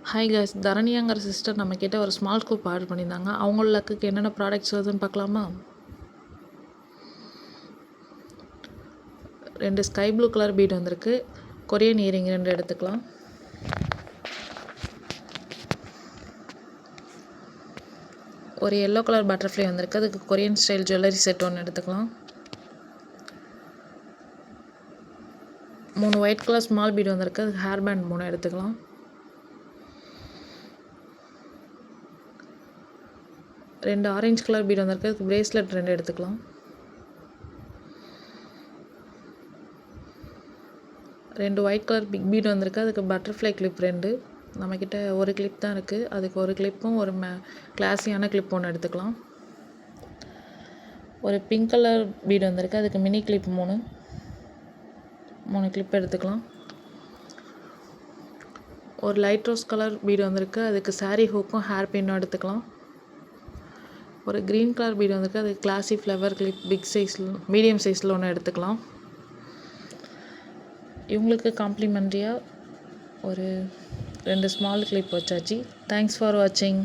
Hi guys, தரணியாங்கிற sister நம்மக்கிட்ட ஒரு small scoop order பண்ணியிருந்தாங்க. அவங்கள லக்குக்கு என்னென்ன ப்ராடக்ட்ஸ் வருதுன்னு பார்க்கலாமா? 2 ஸ்கை ப்ளூ கலர் பீட் வந்திருக்கு. கொரியன் இயரிங் 2 எடுத்துக்கலாம். ஒரு எல்லோ கலர் பட்டர்ஃப்ளை வந்திருக்கு. அதுக்கு கொரியன் ஸ்டைல் ஜுவல்லரி செட் ஒன்று எடுத்துக்கலாம். 3 ஒயிட் கலர் ஸ்மால் பீட் வந்திருக்கு. அதுக்கு ஹேர் பேண்ட் 3 எடுத்துக்கலாம். 2 ஆரஞ்சு கலர் பீட் வந்திருக்கு. அதுக்கு பிரேஸ்லெட் 2 எடுத்துக்கலாம். 2 ஒயிட் கலர் பிக் பீட் வந்திருக்கு. அதுக்கு பட்டர்ஃப்ளை கிளிப் 2. நம்மக்கிட்ட ஒரு கிளிப் தான் இருக்குது. அதுக்கு ஒரு கிளிப்பும் ஒரு கிளாஸியான கிளிப் ஒன்று எடுத்துக்கலாம். ஒரு பிங்க் கலர் பீட் வந்திருக்கு. அதுக்கு மினி கிளிப் 3 கிளிப் எடுத்துக்கலாம். ஒரு லைட் ரோஸ் கலர் பீடு வந்திருக்கு. அதுக்கு சாரீ ஹூக்கும் ஹேர் பின்னும் எடுத்துக்கலாம். ஒரு க்ரீன் கலர் பீடு வந்திருக்கு. அதுக்கு கிளாசி ஃப்ளவர் கிளிப் பிக் சைஸில் மீடியம் சைஸில் ஒன்று எடுத்துக்கலாம். இவங்களுக்கு காம்ப்ளிமெண்ட்ரியாக ஒரு 2 ஸ்மால் கிளிப் வச்சாச்சு. தேங்க்ஸ் ஃபார் வாட்சிங்.